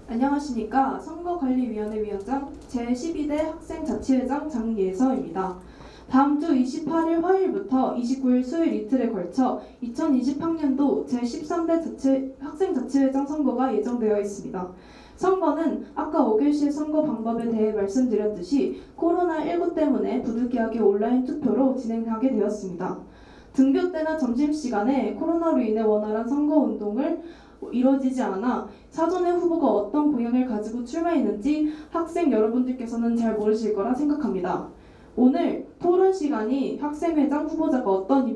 안녕하십니까. 선거관리위원회 위원장 제12대 학생자치회장 장예서입니다. 다음 주 28일 화요일부터 29일 수요일 이틀에 걸쳐 2020학년도 제13대 학생자치회장 선거가 예정되어 있습니다. 선거는 아까 5교시의 선거 방법에 대해 말씀드렸듯이 코로나19 때문에 부득이하게 온라인 투표로 진행하게 되었습니다. 등교 때나 점심시간에 코로나로 인해 원활한 선거운동을 이루어지지 않아 사전에 후보가 어떤 공약을 가지고 출마했는지 학생 여러분들께서는 잘 모르실 거라 생각합니다. 오늘 토론 시간이 학생회장 후보자가 어떤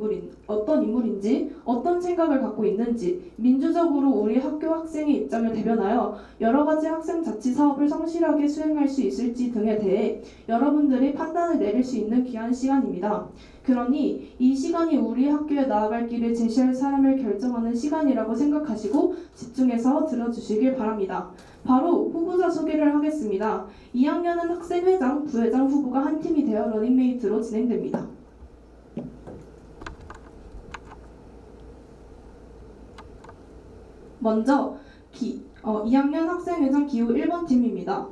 인물인지, 어떤 생각을 갖고 있는지, 민주적으로 우리 학교 학생의 입장을 대변하여 여러 가지 학생 자치 사업을 성실하게 수행할 수 있을지 등에 대해 여러분들이 판단을 내릴 수 있는 귀한 시간입니다. 그러니 이 시간이 우리 학교에 나아갈 길을 제시할 사람을 결정하는 시간이라고 생각하시고 집중해서 들어주시길 바랍니다. 바로 후보자 소개를 하겠습니다. 2학년은 학생회장, 부회장 후보가 한 팀이 되어 러닝메이트로 진행됩니다. 먼저 2학년 학생회장 기호 1번 팀입니다.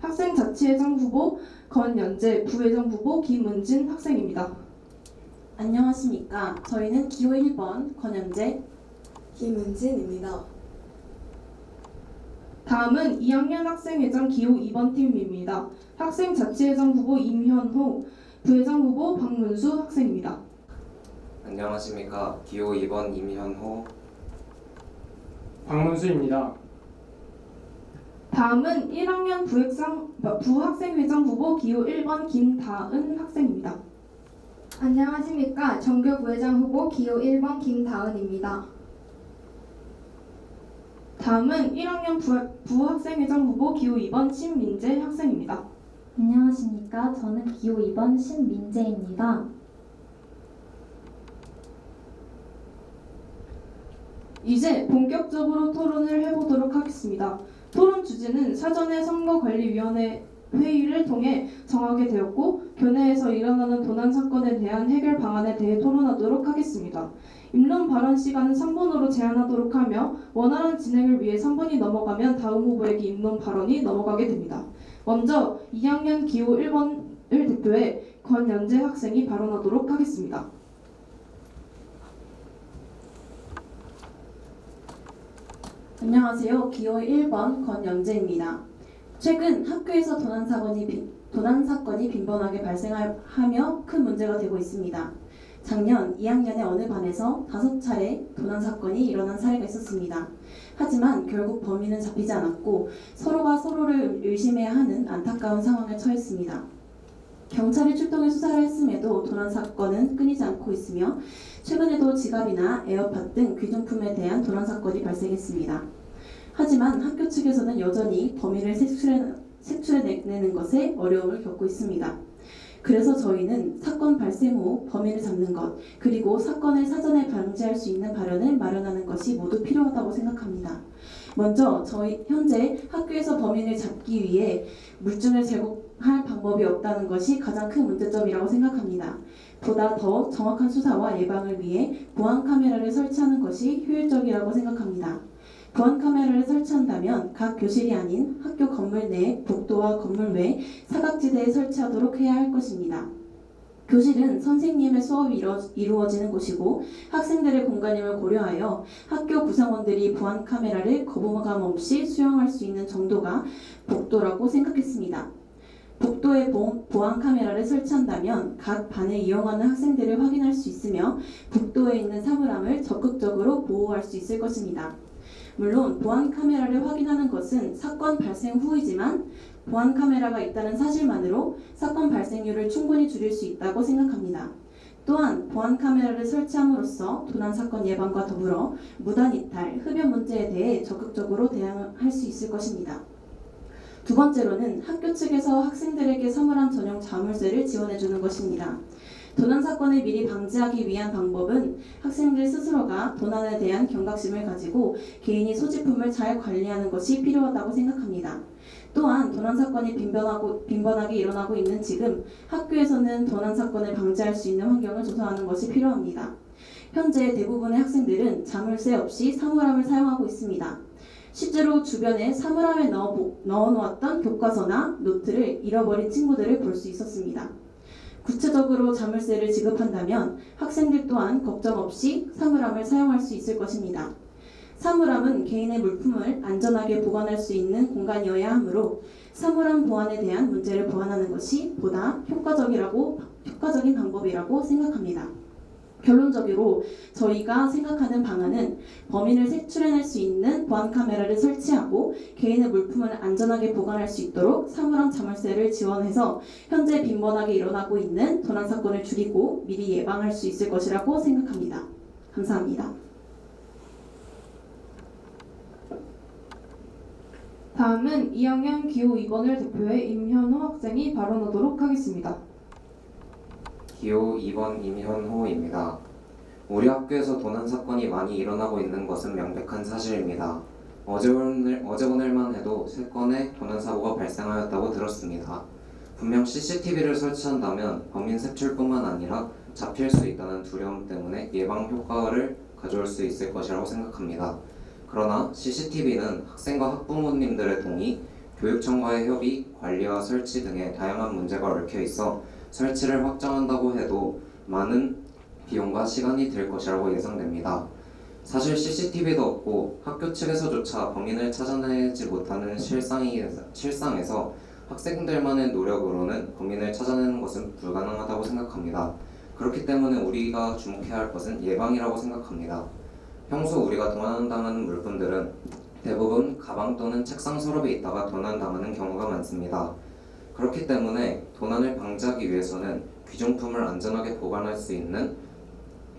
학생자치회장 후보 권연재, 부회장 후보 김은진 학생입니다. 안녕하십니까. 저희는 기호 1번 권연재, 김은진입니다. 다음은 2학년 학생회장 기호 2번 팀입니다. 학생자치회장 후보 임현호, 부회장 후보 박문수 학생입니다. 안녕하십니까. 기호 2번 임현호. 박문수입니다. 다음은 1학년 부학생회장 후보 기호 1번 김다은 학생입니다. 안녕하십니까. 정교 부회장 후보 기호 1번 김다은입니다. 다음은 1학년 부학생회장 후보 기호 2번 신민재 학생입니다. 안녕하십니까. 저는 기호 2번 신민재입니다. 이제 본격적으로 토론을 해보도록 하겠습니다. 토론 주제는 사전에 선거관리위원회 회의를 통해 정하게 되었고 교내에서 일어나는 도난 사건에 대한 해결 방안에 대해 토론하도록 하겠습니다. 입론 발언 시간은 3분으로 제한하도록 하며 원활한 진행을 위해 3분이 넘어가면 다음 후보에게 입론 발언이 넘어가게 됩니다. 먼저 2학년 기호 1번을 대표해 권연재 학생이 발언하도록 하겠습니다. 안녕하세요. 기호 1번 권연재입니다. 최근 학교에서 도난 사건이 빈번하게 발생하며 큰 문제가 되고 있습니다. 작년 2학년의 어느 반에서 5차례 도난 사건이 일어난 사례가 있었습니다. 하지만 결국 범인은 잡히지 않았고 서로가 서로를 의심해야 하는 안타까운 상황에 처했습니다. 경찰이 출동해 수사를 했음에도 도난 사건은 끊이지 않고 있으며 최근에도 지갑이나 에어팟 등 귀중품에 대한 도난 사건이 발생했습니다. 하지만 학교 측에서는 여전히 범인을 색출해내는 것에 어려움을 겪고 있습니다. 그래서 저희는 사건 발생 후 범인을 잡는 것, 그리고 사건을 사전에 방지할 수 있는 발언을 마련하는 것이 모두 필요하다고 생각합니다. 먼저 현재 학교에서 범인을 잡기 위해 물증을 제공할 방법이 없다는 것이 가장 큰 문제점이라고 생각합니다. 보다 더 정확한 수사와 예방을 위해 보안 카메라를 설치하는 것이 효율적이라고 생각합니다. 보안 카메라를 설치한다면 각 교실이 아닌 학교 건물 내 복도와 건물 외 사각지대에 설치하도록 해야 할 것입니다. 교실은 선생님의 수업이 이루어지는 곳이고 학생들의 공간임을 고려하여 학교 구성원들이 보안 카메라를 거부감 없이 수용할 수 있는 정도가 복도라고 생각했습니다. 복도에 보안 카메라를 설치한다면 각 반을 이용하는 학생들을 확인할 수 있으며 복도에 있는 사물함을 적극적으로 보호할 수 있을 것입니다. 물론 보안 카메라를 확인하는 것은 사건 발생 후이지만 보안 카메라가 있다는 사실만으로 사건 발생률을 충분히 줄일 수 있다고 생각합니다. 또한 보안 카메라를 설치함으로써 도난 사건 예방과 더불어 무단 이탈, 흡연 문제에 대해 적극적으로 대응할 수 있을 것입니다. 두 번째로는 학교 측에서 학생들에게 사물함 전용 자물쇠를 지원해주는 것입니다. 도난 사건을 미리 방지하기 위한 방법은 학생들 스스로가 도난에 대한 경각심을 가지고 개인이 소지품을 잘 관리하는 것이 필요하다고 생각합니다. 또한 도난 사건이 빈번하게 일어나고 있는 지금 학교에서는 도난 사건을 방지할 수 있는 환경을 조성하는 것이 필요합니다. 현재 대부분의 학생들은 자물쇠 없이 사물함을 사용하고 있습니다. 실제로 주변에 사물함에 넣어놓았던 교과서나 노트를 잃어버린 친구들을 볼 수 있었습니다. 구체적으로 자물쇠를 지급한다면 학생들 또한 걱정 없이 사물함을 사용할 수 있을 것입니다. 사물함은 개인의 물품을 안전하게 보관할 수 있는 공간이어야 하므로 사물함 보안에 대한 문제를 보완하는 것이 보다 효과적인 방법이라고 생각합니다. 결론적으로 저희가 생각하는 방안은 범인을 색출해낼 수 있는 보안 카메라를 설치하고 개인의 물품을 안전하게 보관할 수 있도록 사물함 자물쇠를 지원해서 현재 빈번하게 일어나고 있는 도난 사건을 줄이고 미리 예방할 수 있을 것이라고 생각합니다. 감사합니다. 다음은 2학년 기호 2번을 대표해 임현호 학생이 발언하도록 하겠습니다. 기호 2번 임현호입니다. 우리 학교에서 도난 사건이 많이 일어나고 있는 것은 명백한 사실입니다. 어제 오늘만 해도 3건의 도난 사고가 발생하였다고 들었습니다. 분명 CCTV를 설치한다면 범인 색출뿐만 아니라 잡힐 수 있다는 두려움 때문에 예방 효과를 가져올 수 있을 것이라고 생각합니다. 그러나 CCTV는 학생과 학부모님들의 동의, 교육청과의 협의, 관리와 설치 등의 다양한 문제가 얽혀 있어 설치를 확정한다고 해도 많은 비용과 시간이 들 것이라고 예상됩니다. 사실 CCTV도 없고 학교 측에서조차 범인을 찾아내지 못하는 실상에서 학생들만의 노력으로는 범인을 찾아내는 것은 불가능하다고 생각합니다. 그렇기 때문에 우리가 주목해야 할 것은 예방이라고 생각합니다. 평소 우리가 도난당하는 물품들은 대부분 가방 또는 책상 서랍에 있다가 도난당하는 경우가 많습니다. 그렇기 때문에 도난을 방지하기 위해서는 귀중품을 안전하게 보관할 수 있는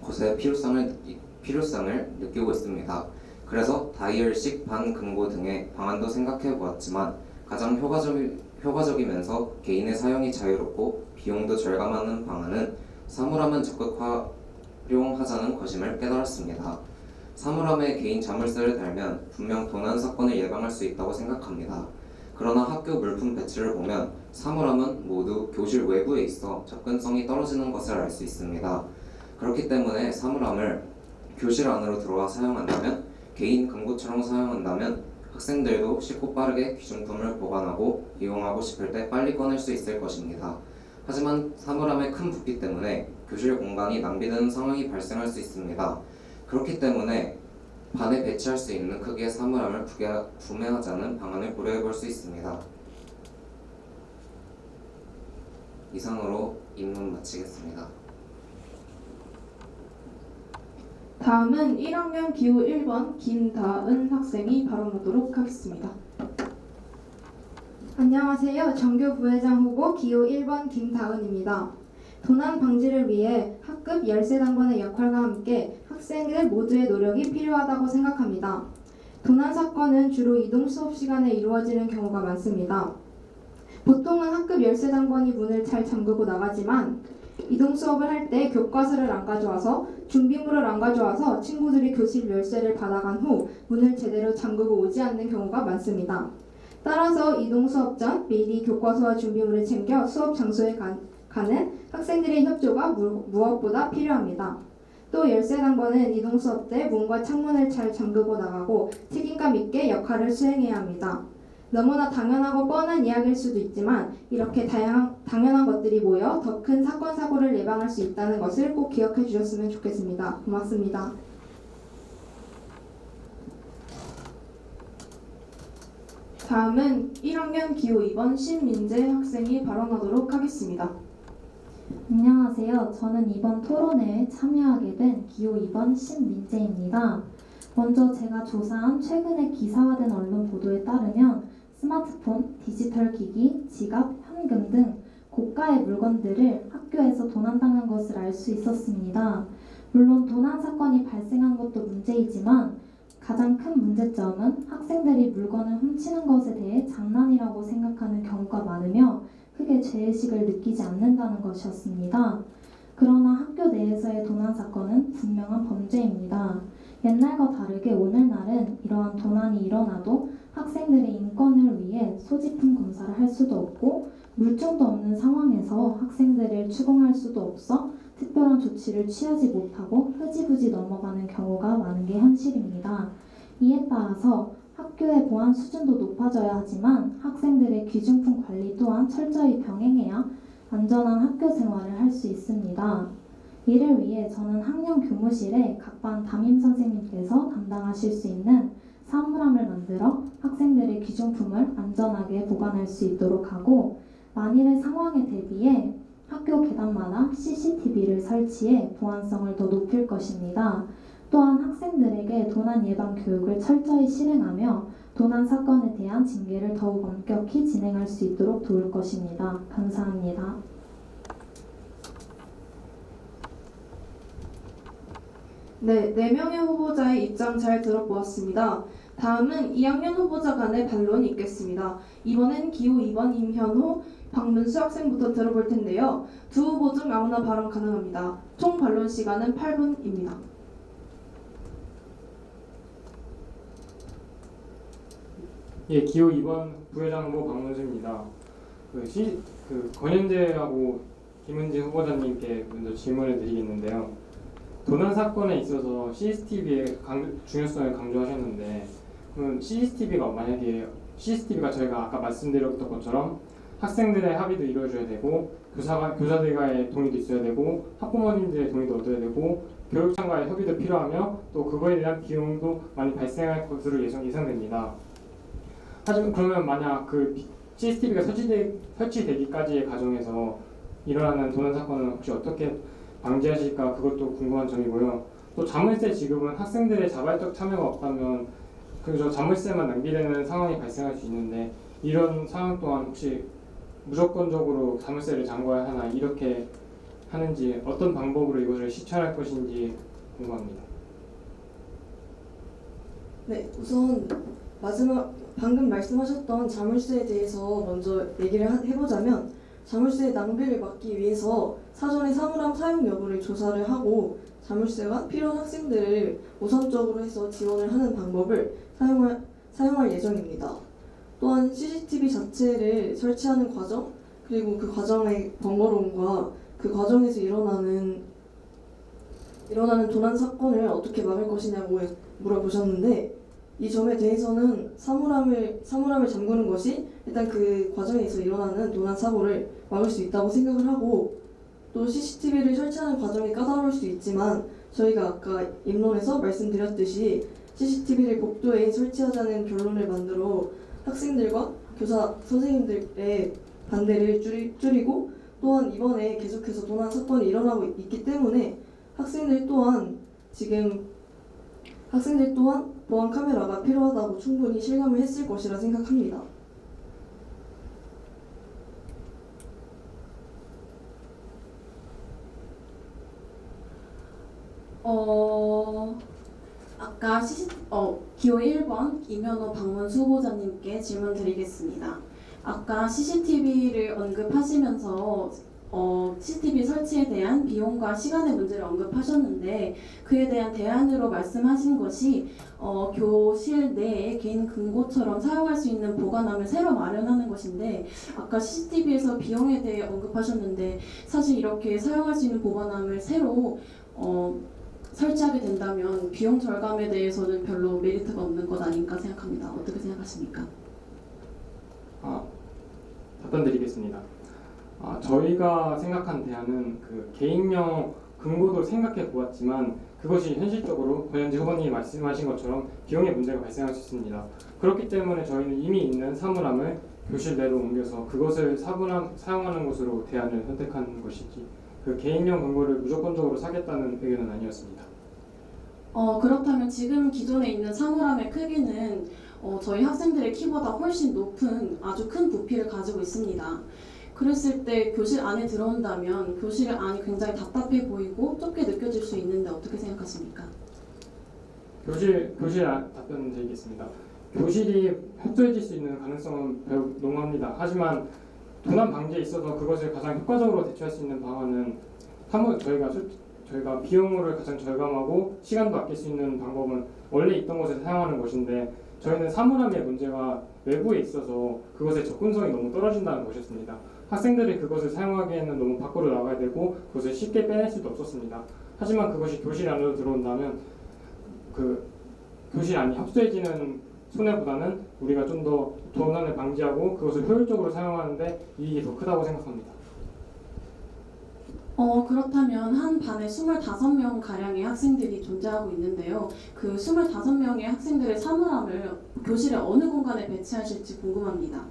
곳의 필요성을 느끼고 있습니다. 그래서 다이얼식 반금고 등의 방안도 생각해 보았지만 가장 효과적이면서 개인의 사용이 자유롭고 비용도 절감하는 방안은 사물함은 적극 활용하자는 것임을 깨달았습니다. 사물함에 개인 자물쇠를 달면 분명 도난 사건을 예방할 수 있다고 생각합니다. 그러나 학교 물품 배치를 보면 사물함은 모두 교실 외부에 있어 접근성이 떨어지는 것을 알 수 있습니다. 그렇기 때문에 사물함을 교실 안으로 들어와 사용한다면, 개인 금고처럼 사용한다면 학생들도 쉽고 빠르게 귀중품을 보관하고 이용하고 싶을 때 빨리 꺼낼 수 있을 것입니다. 하지만 사물함의 큰 부피 때문에 교실 공간이 낭비되는 상황이 발생할 수 있습니다. 그렇기 때문에 반에 배치할 수 있는 크기의 사물함을 구매하자는 방안을 고려해 볼 수 있습니다. 이상으로 입문 마치겠습니다. 다음은 1학년 기호 1번 김다은 학생이 발언하도록 하겠습니다. 안녕하세요. 정교 부회장 후보 기호 1번 김다은입니다. 도난 방지를 위해 학급 열세당번의 역할과 함께 학생들 모두의 노력이 필요하다고 생각합니다. 도난 사건은 주로 이동 수업 시간에 이루어지는 경우가 많습니다. 보통은 학급 열세당번이 문을 잘 잠그고 나가지만 이동 수업을 할 때 교과서를 안 가져와서 준비물을 안 가져와서 친구들이 교실 열쇠를 받아간 후 문을 제대로 잠그고 오지 않는 경우가 많습니다. 따라서 이동 수업 전 미리 교과서와 준비물을 챙겨 수업 장소에 가는 학생들의 협조가 무엇보다 필요합니다. 또 열세당번은 이동 수업 때 문과 창문을 잘 잠그고 나가고 책임감 있게 역할을 수행해야 합니다. 너무나 당연하고 뻔한 이야기일 수도 있지만 이렇게 당연한 것들이 모여 더 큰 사건 사고를 예방할 수 있다는 것을 꼭 기억해 주셨으면 좋겠습니다. 고맙습니다. 다음은 1학년 기호 2번 신민재 학생이 발언하도록 하겠습니다. 안녕하세요. 저는 이번 토론회에 참여하게 된 기호 2번 신민재입니다. 먼저 제가 조사한 최근에 기사화된 언론 보도에 따르면 스마트폰, 디지털 기기, 지갑, 현금 등 고가의 물건들을 학교에서 도난당한 것을 알 수 있었습니다. 물론 도난 사건이 발생한 것도 문제이지만 가장 큰 문제점은 학생들이 물건을 훔치는 것에 대해 장난이라고 생각하는 경우가 많으며 크게 죄의식을 느끼지 않는다는 것이었습니다. 그러나 학교 내에서의 도난 사건은 분명한 범죄입니다. 옛날과 다르게 오늘날은 이러한 도난이 일어나도 학생들의 인권을 위해 소지품 검사를 할 수도 없고 물증도 없는 상황에서 학생들을 추궁할 수도 없어 특별한 조치를 취하지 못하고 흐지부지 넘어가는 경우가 많은 게 현실입니다. 이에 따라서 학교의 보안 수준도 높아져야 하지만 학생들의 귀중품 관리 또한 철저히 병행해야 안전한 학교 생활을 할 수 있습니다. 이를 위해 저는 학령 교무실에 각반 담임 선생님께서 담당하실 수 있는 사물함을 만들어 학생들의 귀중품을 안전하게 보관할 수 있도록 하고, 만일의 상황에 대비해 학교 계단마다 CCTV를 설치해 보안성을 더 높일 것입니다. 또한 학생들에게 도난 예방 교육을 철저히 실행하며 도난 사건에 대한 징계를 더욱 엄격히 진행할 수 있도록 도울 것입니다. 감사합니다. 네, 4명의 후보자의 입장 잘 들어보았습니다. 다음은 2학년 후보자 간의 반론이 있겠습니다. 이번엔 기호 2번 임현호, 박문수 학생부터 들어볼 텐데요. 두 후보 중 아무나 발언 가능합니다. 총 반론 시간은 8분입니다. 예, 기호 2번 부회장 후보 박문수입니다. 권현재하고 김은지 후보자님께 먼저 질문을 드리겠는데요. 도난 사건에 있어서 CCTV의 중요성을 강조하셨는데, 그럼 CCTV가 저희가 아까 말씀드렸던 것처럼 학생들의 합의도 이루어져야 되고, 교사들과의 동의도 있어야 되고, 학부모님들의 동의도 얻어야 되고, 교육청과의 협의도 필요하며, 또 그거에 대한 비용도 많이 발생할 것으로 예상됩니다. 하지만 그러면 만약 그 CCTV가 설치되기까지의 과정에서 일어나는 도난 사건은 혹시 어떻게 방지하실까, 그것도 궁금한 점이고요. 또 자물쇠 지급은 학생들의 자발적 참여가 없다면 그저 자물쇠만 낭비되는 상황이 발생할 수 있는데, 이런 상황 또한 혹시 무조건적으로 자물쇠를 잠궈야 하나, 이렇게 하는지, 어떤 방법으로 이것을 실천할 것인지 궁금합니다. 네, 우선 방금 말씀하셨던 자물쇠에 대해서 먼저 얘기를 해보자면, 자물쇠 낭비를 막기 위해서 사전에 사물함 사용 여부를 조사를 하고 자물쇠가 필요한 학생들을 우선적으로 해서 지원을 하는 방법을 사용할 예정입니다. 또한 CCTV 자체를 설치하는 과정, 그리고 그 과정의 번거로움과 그 과정에서 일어나는 도난 사건을 어떻게 막을 것이냐고 물어보셨는데, 이 점에 대해서는 사물함을 잠그는 것이 일단 그 과정에서 일어나는 도난 사고를 막을 수 있다고 생각을 하고, 또 CCTV를 설치하는 과정이 까다로울 수 있지만 저희가 아까 입론에서 말씀드렸듯이 CCTV를 복도에 설치하자는 결론을 만들어 학생들과 교사, 선생님들의 반대를 줄이고, 또한 이번에 계속해서 도난 사건이 일어나고 있기 때문에 학생들 또한 보안 카메라가 필요하다고 충분히 실감을 했을 것이라 생각합니다. 아까 기호 1번 임현호 박문수 후보자님께 질문 드리겠습니다. 아까 CCTV를 언급하시면서 CCTV 설치에 대한 비용과 시간의 문제를 언급하셨는데, 그에 대한 대안으로 말씀하신 것이 교실 내에 개인 금고처럼 사용할 수 있는 보관함을 새로 마련하는 것인데, 아까 CCTV에서 비용에 대해 언급하셨는데, 사실 이렇게 사용할 수 있는 보관함을 새로 설치하게 된다면 비용 절감에 대해서는 별로 메리트가 없는 것 아닌가 생각합니다. 어떻게 생각하십니까? 답변 드리겠습니다. 저희가 생각한 대안은 그 개인용 금고도 생각해 보았지만, 그것이 현실적으로 권현지 후보님이 말씀하신 것처럼 비용의 문제가 발생할 수 있습니다. 그렇기 때문에 저희는 이미 있는 사물함을 교실 내로 옮겨서 그것을 사용하는 것으로 대안을 선택한 것이지, 그 개인용 금고를 무조건적으로 사겠다는 의견은 아니었습니다. 그렇다면 지금 기존에 있는 사물함의 크기는 저희 학생들의 키보다 훨씬 높은 아주 큰 부피를 가지고 있습니다. 그랬을 때 교실 안에 들어온다면 교실 안이 굉장히 답답해 보이고 좁게 느껴질 수 있는데 어떻게 생각하십니까? 교실 답변 드리겠습니다. 교실이 협소해질 수 있는 가능성은 매우 농후합니다. 하지만 도난 방지에 있어서 그것을 가장 효과적으로 대처할 수 있는 방안은 저희가 비용을 가장 절감하고 시간도 아낄 수 있는 방법은 원래 있던 곳에서 사용하는 것인데, 저희는 사물함의 문제가 외부에 있어서 그것의 접근성이 너무 떨어진다는 것이었습니다. 학생들이 그것을 사용하기에는 너무 밖으로 나가야 되고 그것을 쉽게 빼낼 수도 없었습니다. 하지만 그것이 교실 안으로 들어온다면 그 교실 안이 협소해지는 손해보다는 우리가 좀 더 도난을 방지하고 그것을 효율적으로 사용하는데 이익이 더 크다고 생각합니다. 그렇다면 한 반에 25명 가량의 학생들이 존재하고 있는데요. 그 25명의 학생들의 사물함을 교실의 어느 공간에 배치하실지 궁금합니다.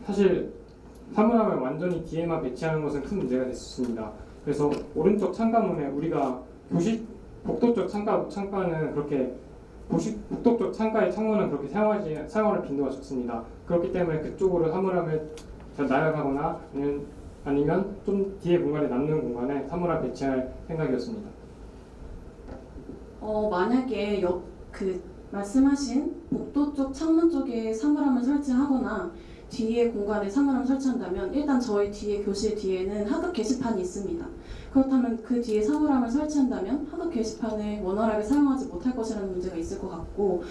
사실 사물함을 완전히 뒤에만 배치하는 것은 큰 문제가 됐습니다. 그래서 오른쪽 창가문에 우리가 교실 복도 쪽 창가는 그렇게 복도 쪽 창가의 창문은 그렇게 사용하는 빈도가 적습니다. 그렇기 때문에 그쪽으로 사물함을 나열하거나 아니면 좀 뒤에 공간에 남는 공간에 사물함 배치할 생각이었습니다. 만약에 말씀하신 복도 쪽 창문 쪽에 사물함을 설치하거나 뒤에 공간에 사물함을 설치한다면 일단 저희 뒤에 교실 뒤에는 하급 게시판이 있습니다. 그렇다면 그 뒤에 사물함을 설치한다면 하급 게시판을 원활하게 사용하지 못할 것이라는 문제가 있을 것 같고,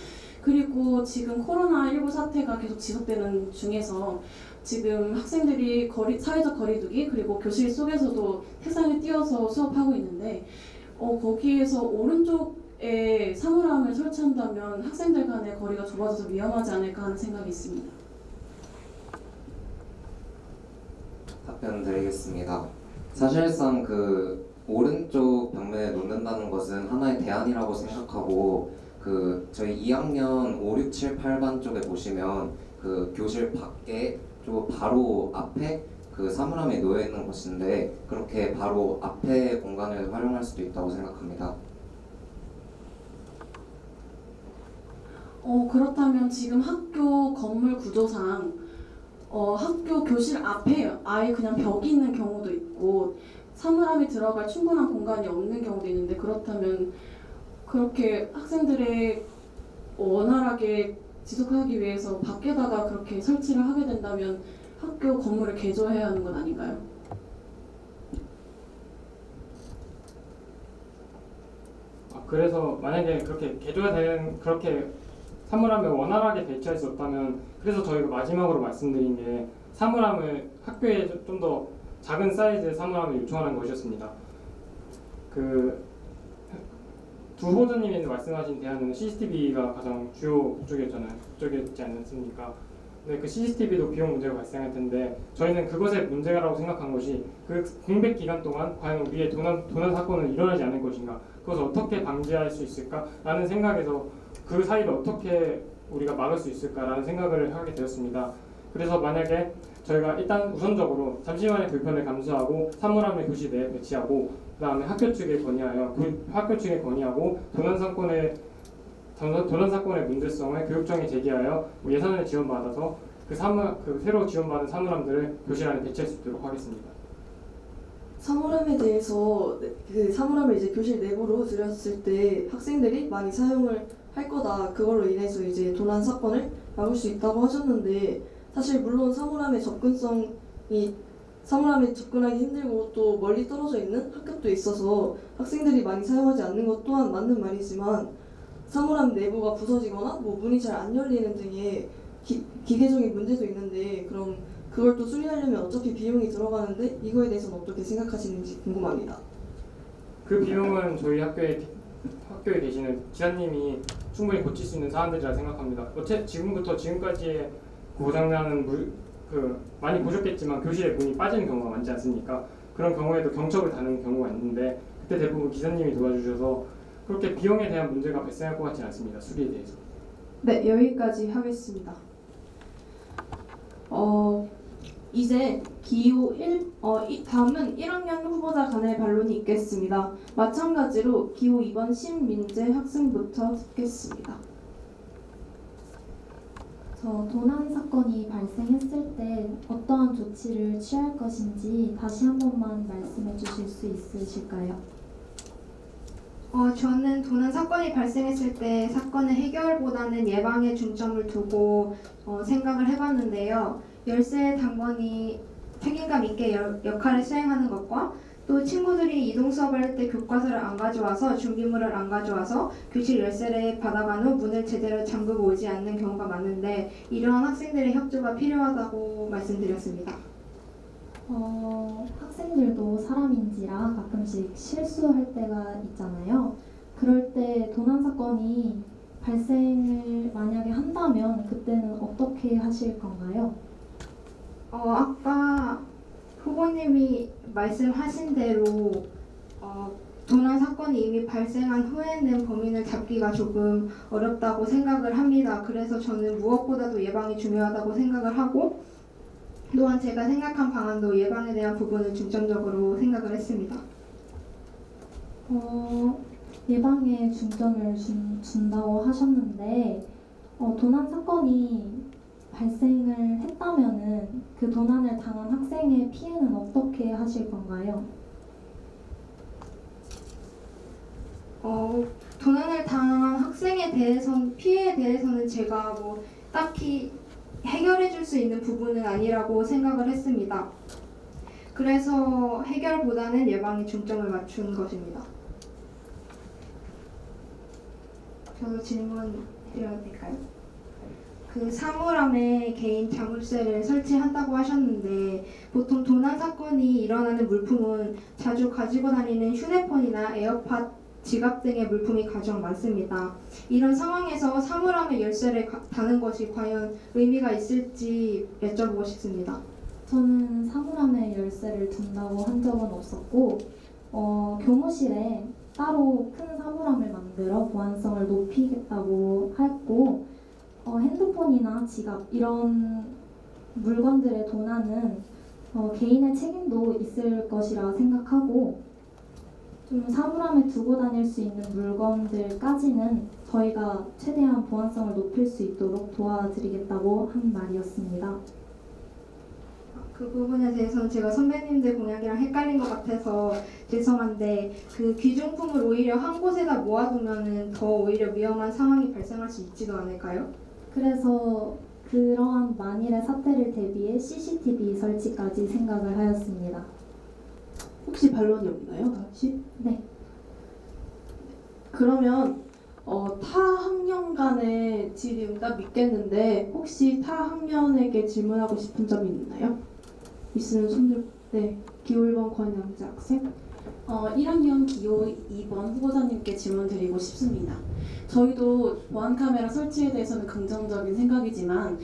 그리고 지금 코로나19 사태가 계속 지속되는 중에서 지금 학생들이 사회적 거리두기 그리고 교실 속에서도 책상에 띄어서 수업하고 있는데 거기에서 오른쪽에 사물함을 설치한다면 학생들 간의 거리가 좁아져서 위험하지 않을까 하는 생각이 있습니다. 답변 드리겠습니다. 사실상 그 오른쪽 벽면에 놓는다는 것은 하나의 대안이라고 생각하고, 그 저희 2학년 5, 6, 7, 8반 쪽에 보시면 그 교실 밖에 좀 바로 앞에 그 사물함이 놓여 있는 곳인데 그렇게 바로 앞에 공간을 활용할 수도 있다고 생각합니다. 그렇다면 지금 학교 건물 구조상 학교 교실 앞에 아예 그냥 벽이 있는 경우도 있고 사물함이 들어갈 충분한 공간이 없는 경우도 있는데, 그렇다면 그렇게 학생들의 원활하게 지속하기 위해서 밖에다가 그렇게 설치를 하게 된다면 학교 건물을 개조해야 하는 건 아닌가요? 그래서 만약에 그렇게 그렇게 사물함을 원활하게 배치할 수 없다면, 그래서 저희가 마지막으로 말씀드린 게 사물함을 학교에 좀 더 작은 사이즈의 사물함을 요청하는 것이었습니다. 그 두 후보자님이 말씀하신 대안은 CCTV가 가장 주요 그쪽이었지 않습니까? 근데 그 CCTV도 비용 문제가 발생할 텐데 저희는 그것의 문제라고 생각한 것이 그 공백 기간 동안 과연 우리의 도난 사건은 일어나지 않을 것인가, 그것을 어떻게 방지할 수 있을까라는 생각에서 그 사이를 어떻게 우리가 막을 수 있을까라는 생각을 하게 되었습니다. 그래서 만약에 저희가 일단 우선적으로 잠시만의 불편을 감수하고 사물함을 교실 내에 배치하고 그다음에 학교 측에 건의하고 도난 사건의 문제성을 교육청에 제기하여 예산을 지원받아서 그 새로 지원받은 사물함들을 교실 안에 배치할 수 있도록 하겠습니다. 사물함에 대해서 그 사물함을 이제 교실 내부로 들였을 때 학생들이 많이 사용을 할 거다, 그걸로 인해서 이제 도난 사건을 막을 수 있다고 하셨는데, 사실 물론 사물함에 접근하기 힘들고 또 멀리 떨어져 있는 학급도 있어서 학생들이 많이 사용하지 않는 것 또한 맞는 말이지만, 사물함 내부가 부서지거나 뭐 문이 잘 안 열리는 등의 기계적인 문제도 있는데, 그럼 그걸 또 수리하려면 어차피 비용이 들어가는데 이거에 대해서는 어떻게 생각하시는지 궁금합니다. 그 비용은 저희 학교에 계시는 기사님이 충분히 고칠 수 있는 사안들이라 생각합니다. 지금부터 지금까지의 고장나는 많이 보셨겠지만 교실에 문이 빠지는 경우가 많지 않습니까? 그런 경우에도 경첩을 다는 경우가 있는데 그때 대부분 기사님이 도와주셔서 그렇게 비용에 대한 문제가 발생할 것 같지는 않습니다. 수리에 대해서. 네, 여기까지 하겠습니다. 이제 다음은 1학년 후보자 간의 반론이 있겠습니다. 마찬가지로 기호 2번 신민재 학생부터 듣겠습니다. 저 도난 사건이 발생했을 때 어떠한 조치를 취할 것인지 다시 한 번만 말씀해 주실 수 있으실까요? 저는 도난 사건이 발생했을 때 사건의 해결보다는 예방에 중점을 두고 생각을 해봤는데요. 열세 당번이 책임감 있게 역할을 수행하는 것과 또 친구들이 이동 수업을 할 때 교과서를 안 가져와서 준비물을 안 가져와서 교실 열쇠를 받아간 후 문을 제대로 잠그고 오지 않는 경우가 많은데, 이러한 학생들의 협조가 필요하다고 말씀드렸습니다. 학생들도 사람인지라 가끔씩 실수할 때가 있잖아요. 그럴 때 도난 사건이 발생을 만약에 한다면 그때는 어떻게 하실 건가요? 아까 후보님이 말씀하신 대로 도난 사건이 이미 발생한 후에는 범인을 잡기가 조금 어렵다고 생각을 합니다. 그래서 저는 무엇보다도 예방이 중요하다고 생각을 하고 또한 제가 생각한 방안도 예방에 대한 부분을 중점적으로 생각을 했습니다. 예방에 중점을 준다고 하셨는데 도난 사건이 발생을 했다면은 그 도난을 당한 학생의 피해는 어떻게 하실 건가요? 도난을 당한 학생에 대해서는 피해에 대해서는 제가 뭐 딱히 해결해 줄 수 있는 부분은 아니라고 생각을 했습니다. 그래서 해결보다는 예방에 중점을 맞춘 것입니다. 저도 질문 드려도 될까요? 그 사물함에 개인 자물쇠를 설치한다고 하셨는데 보통 도난 사건이 일어나는 물품은 자주 가지고 다니는 휴대폰이나 에어팟, 지갑 등의 물품이 가장 많습니다. 이런 상황에서 사물함에 열쇠를 다는 것이 과연 의미가 있을지 여쭤보고 싶습니다. 저는 사물함에 열쇠를 둔다고 한 적은 없었고 교무실에 따로 큰 사물함을 만들어 보안성을 높이겠다고 했고 핸드폰이나 지갑 이런 물건들의 도난은 개인의 책임도 있을 것이라 생각하고 좀 사물함에 두고 다닐 수 있는 물건들까지는 저희가 최대한 보안성을 높일 수 있도록 도와드리겠다고 한 말이었습니다. 그 부분에 대해서는 제가 선배님들 공약이랑 헷갈린 것 같아서 죄송한데 그 귀중품을 오히려 한 곳에다 모아두면은 더 오히려 위험한 상황이 발생할 수 있지도 않을까요? 그래서 그러한 만일의 사태를 대비해 CCTV 설치까지 생각을 하였습니다. 혹시 반론이 없나요? 다시? 네. 그러면 타 학년 간의 질의응답 믿겠는데 혹시 타 학년에게 질문하고 싶은 점이 있나요? 있으면 손들. 네, 기호 1번 권영재 학생. 1학년 기호 2번 후보자님께 질문 드리고 싶습니다. 저희도 보안 카메라 설치에 대해서는 긍정적인 생각이지만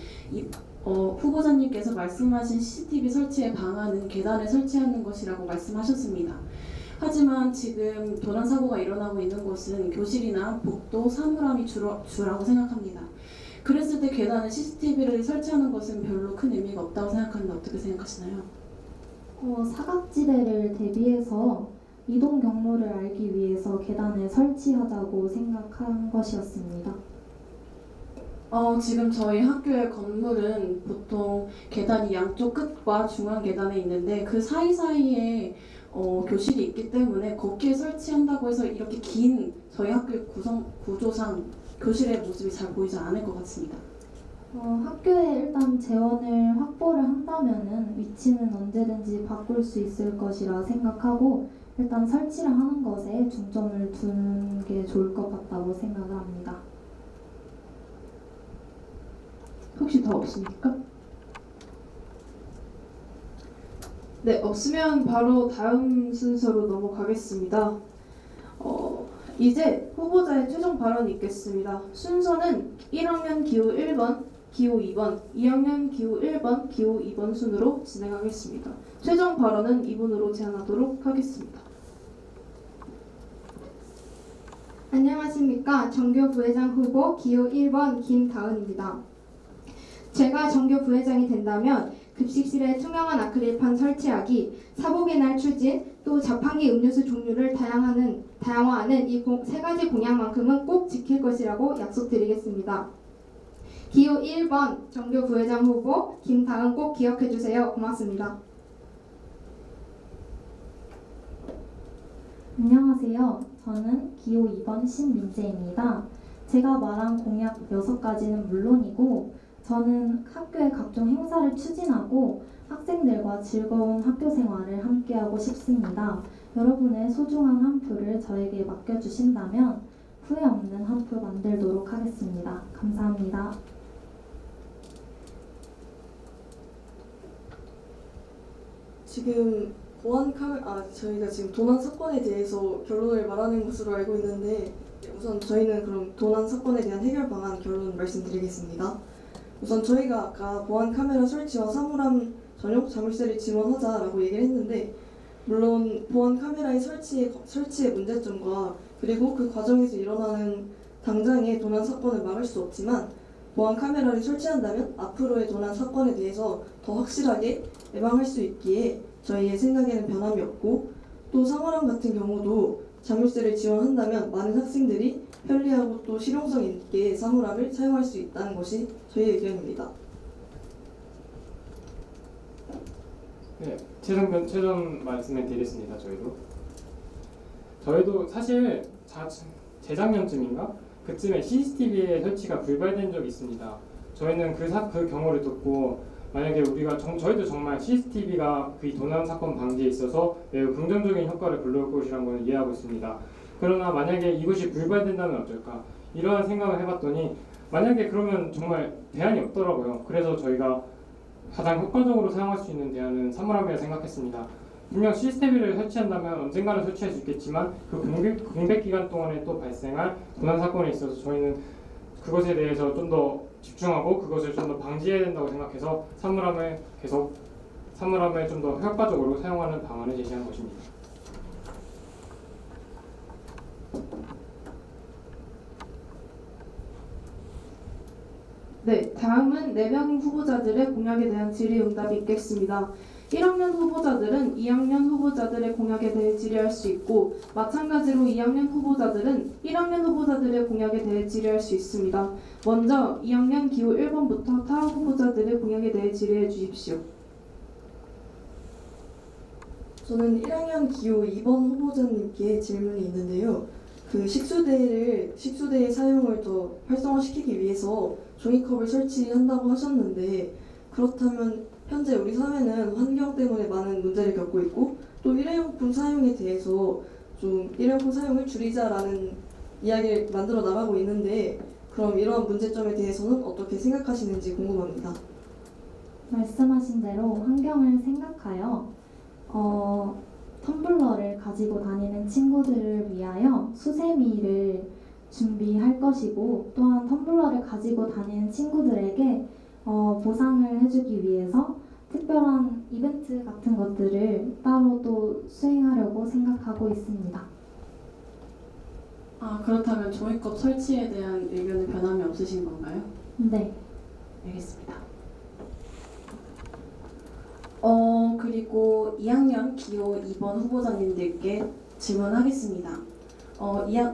후보자님께서 말씀하신 CCTV 설치의 방안은 계단에 설치하는 것이라고 말씀하셨습니다. 하지만 지금 도난 사고가 일어나고 있는 곳은 교실이나 복도, 사물함이 주라고 생각합니다. 그랬을 때 계단에 CCTV를 설치하는 것은 별로 큰 의미가 없다고 생각하는데 어떻게 생각하시나요? 사각지대를 대비해서 이동 경로를 알기 위해서 계단에 설치하자고 생각한 것이었습니다. 지금 저희 학교의 건물은 보통 계단이 양쪽 끝과 중앙 계단에 있는데 그 사이사이에 교실이 있기 때문에 거기에 설치한다고 해서 이렇게 긴 저희 학교의 구조상 교실의 모습이 잘 보이지 않을 것 같습니다. 학교에 일단 재원을 확보를 한다면은 위치는 언제든지 바꿀 수 있을 것이라 생각하고 일단 설치를 하는 것에 중점을 두는 게 좋을 것 같다고 생각을 합니다. 혹시 더 없습니까? 네, 없으면 바로 다음 순서로 넘어가겠습니다. 이제 후보자의 최종 발언이 있겠습니다. 순서는 1학년 기호 1번, 기호 2번, 2학년 기호 1번, 기호 2번 순으로 진행하겠습니다. 최종 발언은 이분으로 제안하도록 하겠습니다. 안녕하십니까. 정교 부회장 후보 기호 1번 김다은입니다. 제가 정교 부회장이 된다면 급식실에 투명한 아크릴판 설치하기, 사복의 날 추진, 또 자판기 음료수 종류를 다양화하는 이 세 가지 공약만큼은 꼭 지킬 것이라고 약속드리겠습니다. 기호 1번 정교 부회장 후보 김다은 꼭 기억해 주세요. 고맙습니다. 안녕하세요. 저는 기호 2번 신민재입니다. 제가 말한 공약 6가지는 물론이고 저는 학교의 각종 행사를 추진하고 학생들과 즐거운 학교 생활을 함께하고 싶습니다. 여러분의 소중한 한 표를 저에게 맡겨주신다면 후회 없는 한 표 만들도록 하겠습니다. 감사합니다. 지금 보안 카메라 저희가 지금 도난 사건에 대해서 결론을 말하는 것으로 알고 있는데 우선 저희는 그럼 도난 사건에 대한 해결 방안 결론 말씀드리겠습니다. 우선 저희가 아까 보안 카메라 설치와 사물함 전용 자물쇠를 지원하자라고 얘기를 했는데, 물론 보안 카메라의 설치의 문제점과 그리고 그 과정에서 일어나는 당장의 도난 사건을 막을 수 없지만, 보안 카메라를 설치한다면 앞으로의 도난 사건에 대해서 더 확실하게 예방할 수 있기에 저희의 생각에는 변함이 없고, 또 사물함 같은 경우도 자물쇠를 지원한다면 많은 학생들이 편리하고 또 실용성 있게 사물함을 사용할 수 있다는 것이 저희의 의견입니다. 네, 최종 말씀을 드리겠습니다. 저희도 사실 재작년쯤인가 그쯤에 CCTV의 설치가 불발된 적이 있습니다. 저희는 그 경우를 듣고 만약에 저희도 정말 CCTV가 그 도난 사건 방지에 있어서 매우 긍정적인 효과를 불러올 것이라는 것을 이해하고 있습니다. 그러나 만약에 이것이 불발된다면 어쩔까? 이러한 생각을 해봤더니 만약에 그러면 정말 대안이 없더라고요. 그래서 저희가 가장 효과적으로 사용할 수 있는 대안은 사물함이라 생각했습니다. 분명 CCTV를 설치한다면 언젠가는 설치할 수 있겠지만 그 공백 기간 동안에 또 발생할 도난 사건에 있어서 저희는 그것에 대해서 좀 더 집중하고 그것을 좀 더 방지해야 된다고 생각해서 사물함을 좀 더 효과적으로 사용하는 방안을 제시한 것입니다. 네, 다음은 4명 후보자들의 공약에 대한 질의응답이 있겠습니다. 1학년 후보자들은 2학년 후보자들의 공약에 대해 질의할 수 있고, 마찬가지로 2학년 후보자들은 1학년 후보자들의 공약에 대해 질의할 수 있습니다. 먼저 2학년 기호 1번부터 타 후보자들의 공약에 대해 질의해 주십시오. 저는 1학년 기호 2번 후보자님께 질문이 있는데요. 그 식수대의 사용을 더 활성화시키기 위해서 종이컵을 설치한다고 하셨는데, 그렇다면 현재 우리 사회는 환경 때문에 많은 문제를 겪고 있고, 또 일회용품 사용에 대해서 좀 일회용품 사용을 줄이자라는 이야기를 만들어 나가고 있는데, 그럼 이러한 문제점에 대해서는 어떻게 생각하시는지 궁금합니다. 말씀하신 대로 환경을 생각하여 텀블러를 가지고 다니는 친구들을 위하여 수세미를 준비할 것이고, 또한 텀블러를 가지고 다니는 친구들에게 보상을 해주기 위해서 특별한 이벤트 같은 것들을 따로 또 수행하려고 생각하고 있습니다. 그렇다면 종이컵 설치에 대한 의견은 변함이 없으신 건가요? 네. 알겠습니다. 그리고 2학년 기호 2번 후보자님들께 질문하겠습니다.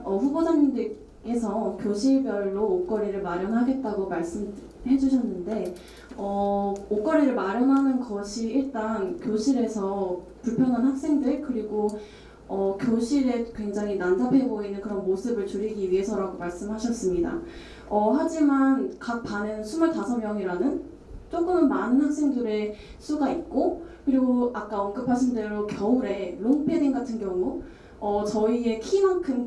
후보자님들께서 교실별로 옷걸이를 마련하겠다고 말씀해 주셨는데, 옷걸이를 마련하는 것이 일단 교실에서 불편한 학생들, 그리고 교실에 굉장히 난잡해 보이는 그런 모습을 줄이기 위해서라고 말씀하셨습니다. 하지만 각 반에는 25명이라는 조금은 많은 학생들의 수가 있고, 그리고 아까 언급하신 대로 겨울에 롱패딩 같은 경우 저희의 키만큼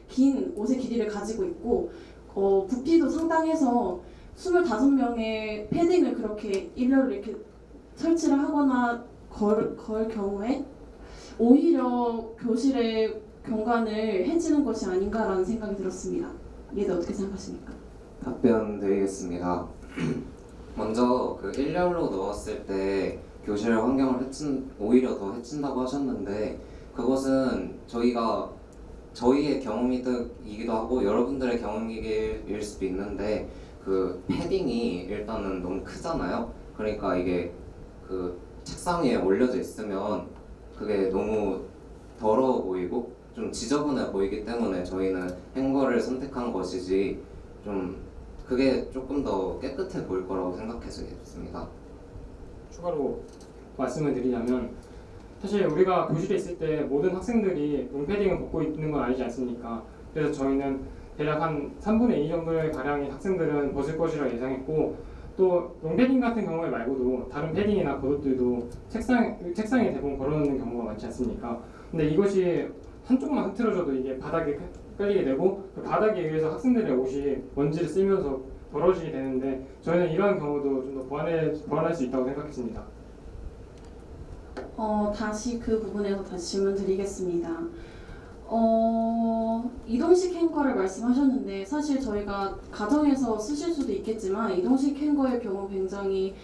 긴 옷의 길이를 가지고 있고, 부피도 상당해서 25명의 패딩을 그렇게 일렬로 이렇게 설치를 하거나 걸 경우에 오히려 교실의 경관을 해치는 것이 아닌가라는 생각이 들었습니다. 이에 대해 어떻게 생각하십니까? 답변 드리겠습니다. 먼저 그 일렬로 넣었을 때 교실 환경을 오히려 더 해친다고 하셨는데, 그것은 저희의 경험이기도 하고 여러분들의 경험일 수도 있는데, 그 패딩이 일단은 너무 크잖아요. 그러니까 이게 그 책상 위에 올려져 있으면 그게 너무 더러워 보이고 좀 지저분해 보이기 때문에 저희는 행거를 선택한 것이지, 좀 그게 조금 더 깨끗해 보일 거라고 생각했습니다. 추가로 말씀을 드리자면, 사실 우리가 교실에 있을 때 모든 학생들이 롱패딩을 벗고 있는 건 아니지 않습니까? 그래서 저희는 대략 한 3분의 2 정도의 가량의 학생들은 벗을 것이라 예상했고, 또 롱패딩 같은 경우에 말고도 다른 패딩이나 겉옷들도 책상에 대부분 걸어놓는 경우가 많지 않습니까? 근데 이것이 한쪽만 흐트러져도 이게 바닥에 깔리게 되고, 그 바닥에 의해서 학생들의 옷이 먼지를 쓸면서 더러워지게 되는데, 저희는 이러한 경우도 좀 더 보완할 수 있다고 생각했습니다. 다시 그 부분에서 다시 질문 드리겠습니다. 이동식 행거를 말씀하셨는데 사실 저희가 가정에서 쓰실 수도 있겠지만 이동식 행거의 경우 굉장히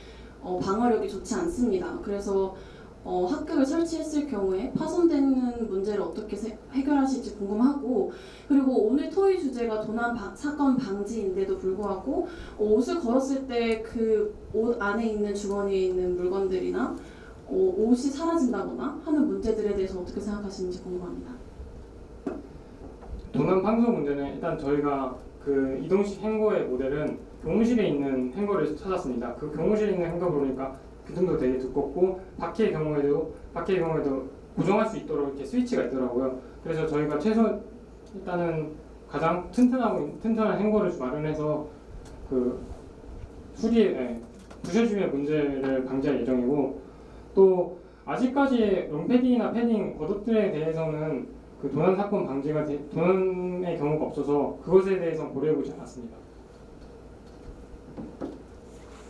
방어력이 좋지 않습니다. 그래서 학교를 설치했을 경우에 파손되는 문제를 어떻게 해결하실지 궁금하고, 그리고 오늘 토의 주제가 도난 사건 방지인데도 불구하고 옷을 걸었을 때 그 옷 안에 있는 주머니에 있는 물건들이나 옷이 사라진다거나 하는 문제들에 대해서 어떻게 생각하시는지 궁금합니다. 도난 방소 문제는 일단 저희가 그 이동식 행거의 모델은 교무실에 있는 행거를 찾았습니다. 그 교무실에 있는 행거 보니까 기둥도 되게 두껍고 바퀴의 경우에도 고정할 수 있도록 이렇게 스위치가 있더라고요. 그래서 저희가 일단은 가장 튼튼한 행거를 마련해서 그 부셔짐의 문제를 방지할 예정이고, 또 아직까지 롱패딩이나 패딩 겉옷들에 대해서는 그 도난 사건 방지가 도난의 경우가 없어서 그것에 대해서는 고려해보지 않았습니다.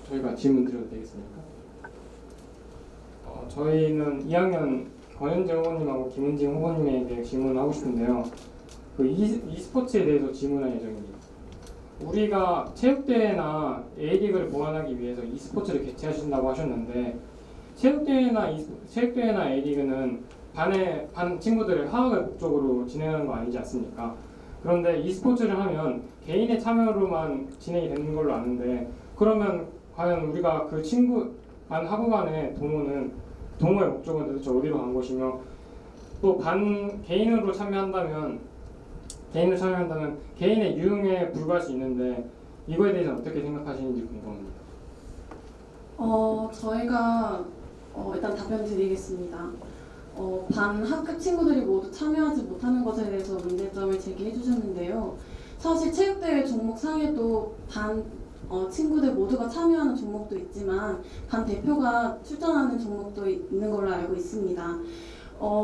저희가 질문 드려도 되겠습니까? 저희는 2학년 권현재 후보님하고 김은진 후보님에게 질문하고 싶은데요. 그 e스포츠에 대해서 질문할 예정입니다. 우리가 체육대회나 A리그를 보완하기 위해서 e스포츠를 개최하신다고 하셨는데, 체육대회나 A리그는 반 친구들의 화학을 목적으로 진행하는 거 아니지 않습니까? 그런데 e스포츠를 하면 개인의 참여로만 진행이 되는 걸로 아는데, 그러면 과연 우리가 그 반 하부 간의 동호의 목적은 도대체 어디로 간 것이며, 또 개인으로 참여한다면 개인의 유흥에 불과할 수 있는데 이거에 대해서 어떻게 생각하시는지 궁금합니다. 저희가 일단 답변 드리겠습니다. 반 학급 친구들이 모두 참여하지 못하는 것에 대해서 문제점을 제기해 주셨는데요. 사실 체육대회 종목 상에도 반 친구들 모두가 참여하는 종목도 있지만 반 대표가 출전하는 종목도 있는 걸로 알고 있습니다.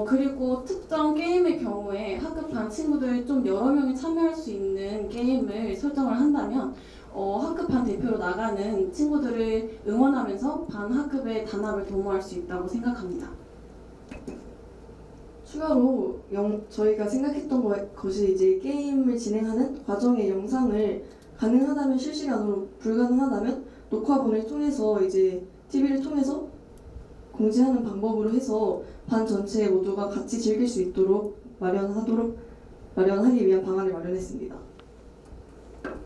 그리고 특정 게임의 경우에 학급 반 친구들 좀 여러 명이 참여할 수 있는 게임을 설정을 한다면 학급 반 대표로 나가는 친구들을 응원하면서 반 학급의 단합을 도모할 수 있다고 생각합니다. 추가로 저희가 생각했던 것이 이제 게임을 진행하는 과정의 영상을 가능하다면 실시간으로, 불가능하다면 녹화본을 통해서 이제 TV를 통해서 공지하는 방법으로 해서 반 전체 모두가 같이 즐길 수 있도록 마련하기 위한 방안을 마련했습니다.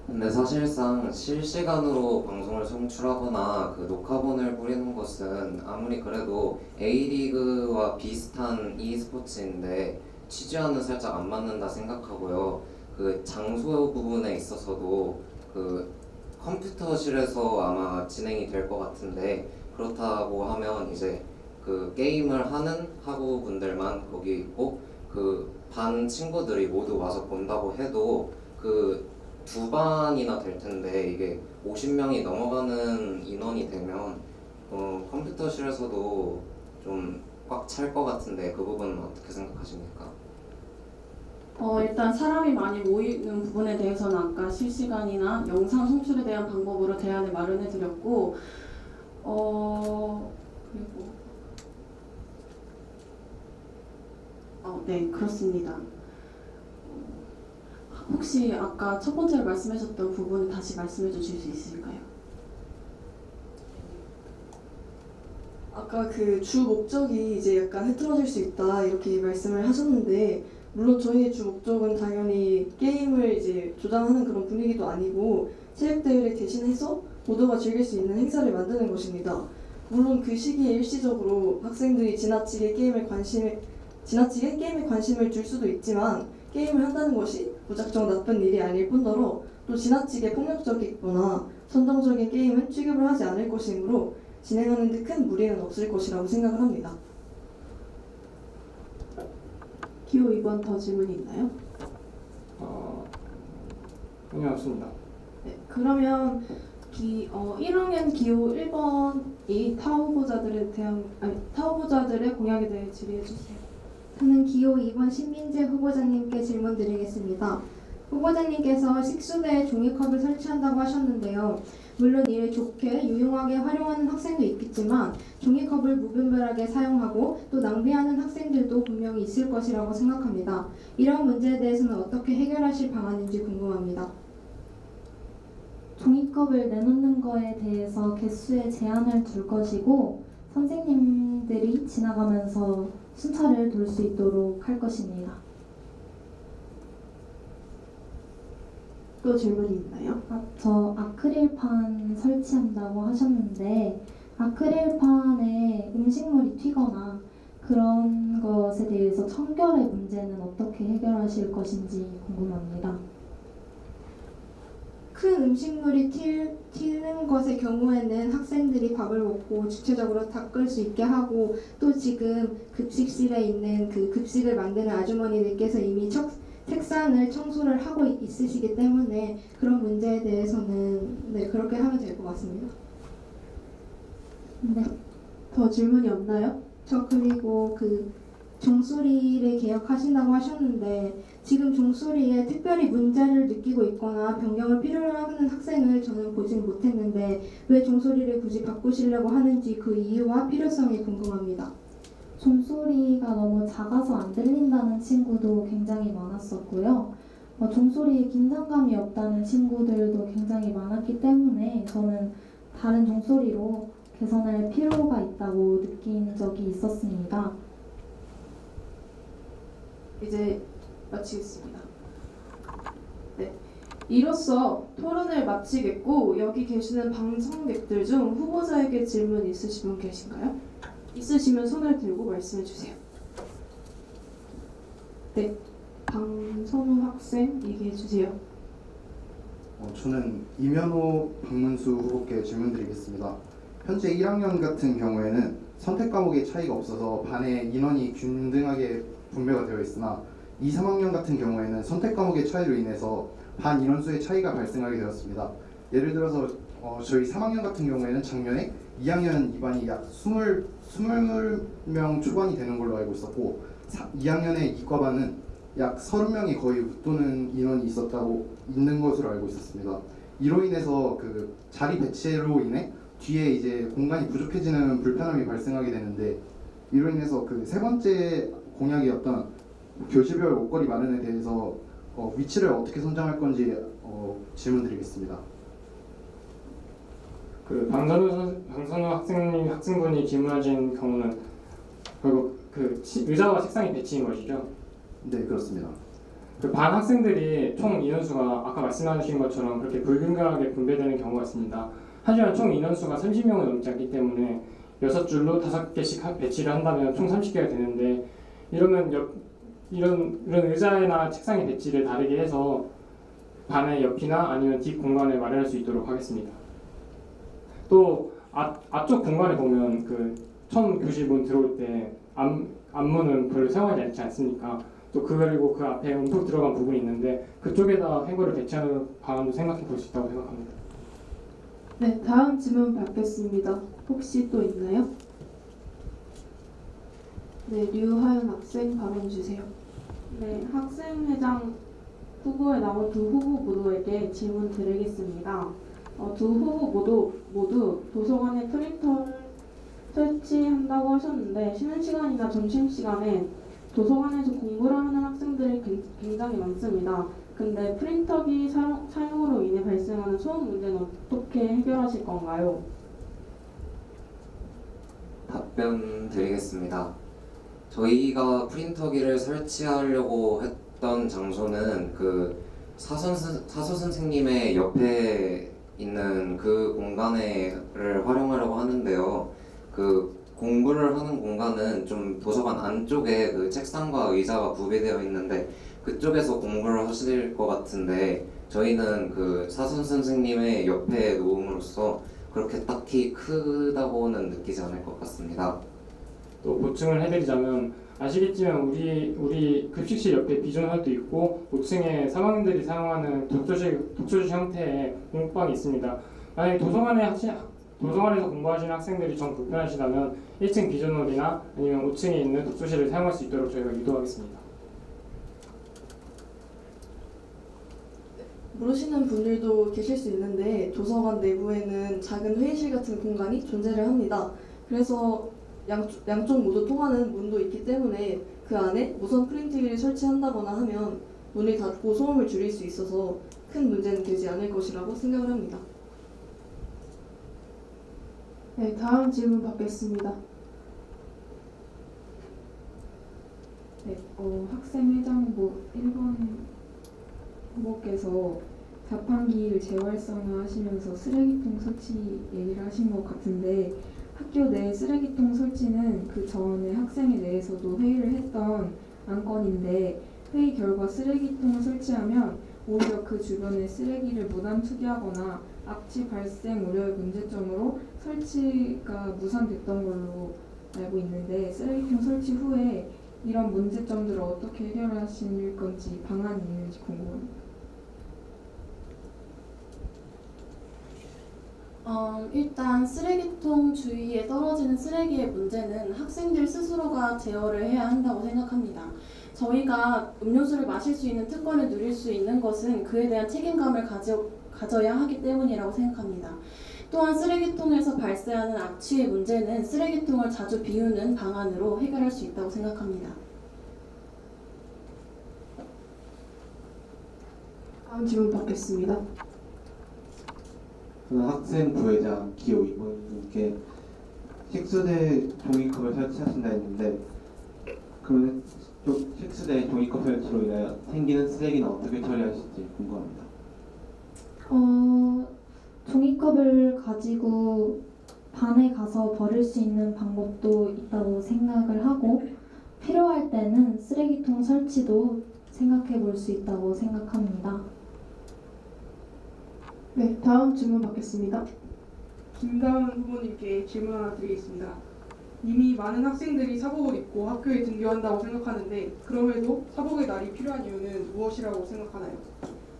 근데 사실상 실시간으로 방송을 송출하거나 그 녹화본을 뿌리는 것은 아무리 그래도 A리그와 비슷한 e스포츠인데 취지와는 살짝 안 맞는다 생각하고요. 그 장소 부분에 있어서도 그 컴퓨터실에서 아마 진행이 될 것 같은데, 그렇다고 하면 이제 그 게임을 하는 학우분들만 거기 있고 그 반 친구들이 모두 와서 본다고 해도 그 두 반이나 될 텐데, 이게 50명이 넘어가는 인원이 되면 컴퓨터실에서도 좀 꽉 찰 것 같은데 그 부분은 어떻게 생각하십니까? 일단 사람이 많이 모이는 부분에 대해서는 아까 실시간이나 영상 송출에 대한 방법으로 대안을 마련해 드렸고, 네, 그렇습니다. 혹시 아까 첫 번째로 말씀하셨던 부분 다시 말씀해 주실 수 있을까요? 아까 그 주 목적이 이제 약간 흐트러질 수 있다 이렇게 말씀을 하셨는데, 물론 저희의 주 목적은 당연히 게임을 이제 조장하는 그런 분위기도 아니고 체육대회를 대신해서 모두가 즐길 수 있는 행사를 만드는 것입니다. 물론 그 시기에 일시적으로 학생들이 지나치게 게임에 관심을 줄 수도 있지만, 게임을 한다는 것이 무작정 나쁜 일이 아닐 뿐더러 또 지나치게 폭력적이거나 선정적인 게임은 취급을 하지 않을 것이므로 진행하는 데 큰 무리는 없을 것이라고 생각을 합니다. 기호 2번 더 질문이 있나요? 전혀 없습니다. 네, 그러면 1학년 기호 1번이 타 후보자들의 공약에 대해 질의해 주세요. 저는 기호 2번 신민재 후보자님께 질문 드리겠습니다. 후보자님께서 식수대에 종이컵을 설치한다고 하셨는데요. 물론 이를 좋게 유용하게 활용하는 학생도 있겠지만 종이컵을 무분별하게 사용하고 또 낭비하는 학생들도 분명히 있을 것이라고 생각합니다. 이런 문제에 대해서는 어떻게 해결하실 방안인지 궁금합니다. 종이컵을 내놓는 거에 대해서 개수에 제한을 둘 것이고 선생님들이 지나가면서 순찰을 돌 수 있도록 할 것입니다. 또 질문이 있나요? 저 아크릴판 설치한다고 하셨는데 아크릴판에 음식물이 튀거나 그런 것에 대해서 청결의 문제는 어떻게 해결하실 것인지 궁금합니다. 큰 음식물이 튀는 것의 경우에는 학생들이 밥을 먹고 주체적으로 닦을 수 있게 하고 또 지금 급식실에 있는 그 급식을 만드는 아주머니들께서 이미 책상을 청소를 하고 있으시기 때문에 그런 문제에 대해서는 그렇게 하면 될 것 같습니다. 네. 더 질문이 없나요? 저 그리고 그 종소리를 개혁하신다고 하셨는데 지금 종소리에 특별히 문제를 느끼고 있거나 변경을 필요로 하는 학생을 저는 보진 못했는데 왜 종소리를 굳이 바꾸시려고 하는지 그 이유와 필요성이 궁금합니다. 종소리가 너무 작아서 안 들린다는 친구도 굉장히 많았었고요. 종소리에 긴장감이 없다는 친구들도 굉장히 많았기 때문에 저는 다른 종소리로 개선할 필요가 있다고 느낀 적이 있었습니다. 이제 마치겠습니다. 네. 이로써 토론을 마치겠고 여기 계시는 방청객들 중 후보자에게 질문 있으신 분 계신가요? 있으시면 손을 들고 말씀해 주세요. 네. 방선우 학생 얘기해 주세요. 저는 이면호 박문수 후보께 질문드리겠습니다. 현재 1학년 같은 경우에는 선택 과목의 차이가 없어서 반의 인원이 균등하게 분배가 되어 있으나 2, 3학년 같은 경우에는 선택 과목의 차이로 인해서 반 인원수의 차이가 발생하게 되었습니다. 예를 들어서 저희 3학년 같은 경우에는 작년에 2학년 2반이 약 20명 초반이 되는 걸로 알고 있었고 2학년의 이과반은 약 30명이 거의 웃도는 인원이 있는 것으로 알고 있었습니다. 이로 인해서 그 자리 배치로 인해 뒤에 이제 공간이 부족해지는 불편함이 발생하게 되는데 이로 인해서 그 세 번째 공약이었던 교실별 옷걸이 마련에 대해서 위치를 어떻게 선정할 건지 질문드리겠습니다. 그 방선우 학생분이 질문하신 경우는 결국 그 의자와 책상이 배치인 것이죠. 네, 그렇습니다. 그 반 학생들이 총 인원수가 아까 말씀하신 것처럼 그렇게 불균등하게 분배되는 경우가 있습니다. 하지만 총 인원수가 30명을 넘지 않기 때문에 6줄로 5개씩 배치를 한다면 총 30개가 되는데 이러면 이런 의자나 책상의 배치를 다르게 해서 반의 옆이나 아니면 뒷 공간을 마련할 수 있도록 하겠습니다. 또 앞쪽 공간에 보면 그 처음 교실 문 들어올 때 앞문은 별로 사용하지 않지 않습니까? 또 그리고 그 앞에 움푹 들어간 부분이 있는데 그쪽에다 행거를 배치하는 방안도 생각해 볼 수 있다고 생각합니다. 네, 다음 질문 받겠습니다. 혹시 또 있나요? 네, 류하연 학생 발언 주세요. 네, 학생회장 후보에 나온 두 후보 모두에게 질문 드리겠습니다. 두 후보 모두 도서관에 프린터를 설치한다고 하셨는데 쉬는 시간이나 점심시간에 도서관에서 공부를 하는 학생들이 굉장히 많습니다. 근데 프린터기 사용으로 인해 발생하는 소음 문제는 어떻게 해결하실 건가요? 답변 드리겠습니다. 저희가 프린터기를 설치하려고 했던 장소는 그 사서 선생님의 옆에 있는 그 공간을 활용하려고 하는데요. 그 공부를 하는 공간은 좀 도서관 안쪽에 그 책상과 의자가 구비되어 있는데 그쪽에서 공부를 하실 것 같은데 저희는 그 사선 선생님의 옆에 놓음으로써 그렇게 딱히 크다고는 느끼지 않을 것 같습니다. 또 보충을 해드리자면 아시겠지만 우리 급식실 옆에 비전홀도 있고 5층에 3학년들이 사용하는 독서실 형태의 공부방이 있습니다. 만약에 도서관에서 공부하시는 학생들이 정 불편하시다면 1층 비전홀이나 아니면 5층에 있는 독서실을 사용할 수 있도록 저희가 유도하겠습니다. 모르시는 분들도 계실 수 있는데 도서관 내부에는 작은 회의실 같은 공간이 존재를 합니다. 그래서 양쪽 모두 통하는 문도 있기 때문에 그 안에 무선 프린트기를 설치한다거나 하면 문을 닫고 소음을 줄일 수 있어서 큰 문제는 되지 않을 것이라고 생각을 합니다. 네, 다음 질문 받겠습니다. 네, 학생회장부 1번 후보께서 자판기를 재활성화하시면서 쓰레기통 설치 얘기를 하신 것 같은데 학교 내 쓰레기통 설치는 그 전에 학생회 내에서도 회의를 했던 안건인데 회의 결과 쓰레기통을 설치하면 오히려 그 주변에 쓰레기를 무단 투기하거나 악취 발생 우려의 문제점으로 설치가 무산됐던 걸로 알고 있는데 쓰레기통 설치 후에 이런 문제점들을 어떻게 해결하실 건지 방안이 있는지 궁금합니다. 일단 쓰레기통 주위에 떨어지는 쓰레기의 문제는 학생들 스스로가 제어를 해야 한다고 생각합니다. 저희가 음료수를 마실 수 있는 특권을 누릴 수 있는 것은 그에 대한 책임감을 가져야 하기 때문이라고 생각합니다. 또한 쓰레기통에서 발생하는 악취의 문제는 쓰레기통을 자주 비우는 방안으로 해결할 수 있다고 생각합니다. 다음 질문 받겠습니다. 저는 학생 부회장 기호 2번님께 식수대 종이컵을 설치하신다 했는데 그러면 식수대 종이컵 설치로 인하여 생기는 쓰레기는 어떻게 처리하실지 궁금합니다. 종이컵을 가지고 반에 가서 버릴 수 있는 방법도 있다고 생각을 하고 필요할 때는 쓰레기통 설치도 생각해 볼 수 있다고 생각합니다. 네, 다음 질문 받겠습니다. 김다은 후보님께 질문 하나 드리겠습니다. 이미 많은 학생들이 사복을 입고 학교에 등교한다고 생각하는데 그럼에도 사복의 날이 필요한 이유는 무엇이라고 생각하나요?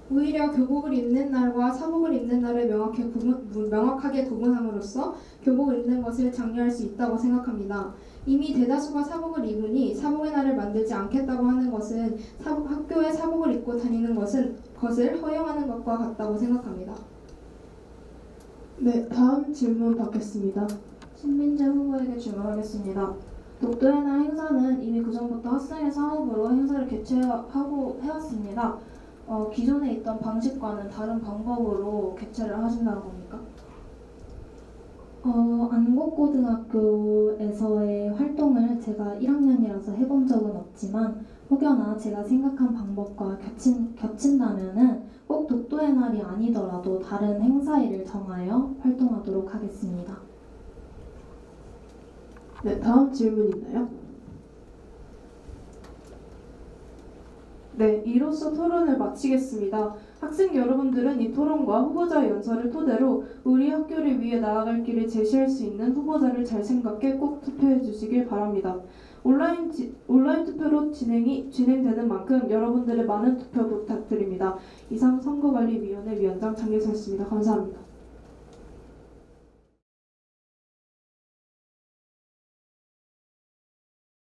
오히려 교복을 입는 날과 사복을 입는 날을 명확하게 구분함으로써 교복을 입는 것을 장려할 수 있다고 생각합니다. 이미 대다수가 사복을 입으니 사복의 날을 만들지 않겠다고 하는 것은 학교에 사복을 입고 다니는 것을 허용하는 것과 같다고 생각합니다. 네, 다음 질문 받겠습니다. 신민재 후보에게 질문하겠습니다. 독도의 날 행사는 이미 그전부터 학생의 사업으로 행사를 개최하고 해왔습니다. 기존에 있던 방식과는 다른 방법으로 개최를 하신다는 겁니까? 안곡고등학교에서의 활동을 제가 1학년이라서 해본 적은 없지만 혹여나 제가 생각한 방법과 겹친다면은 꼭 독도의 날이 아니더라도 다른 행사일을 정하여 활동하도록 하겠습니다. 네, 다음 질문 있나요? 네, 이로써 토론을 마치겠습니다. 학생 여러분들은 이 토론과 후보자 연설을 토대로 우리 학교를 위해 나아갈 길을 제시할 수 있는 후보자를 잘 생각해 꼭 투표해 주시길 바랍니다. 온라인 투표로 진행되는 만큼 여러분들의 많은 투표 부탁드립니다. 이상 선거관리위원회 위원장 장예서였습니다. 감사합니다.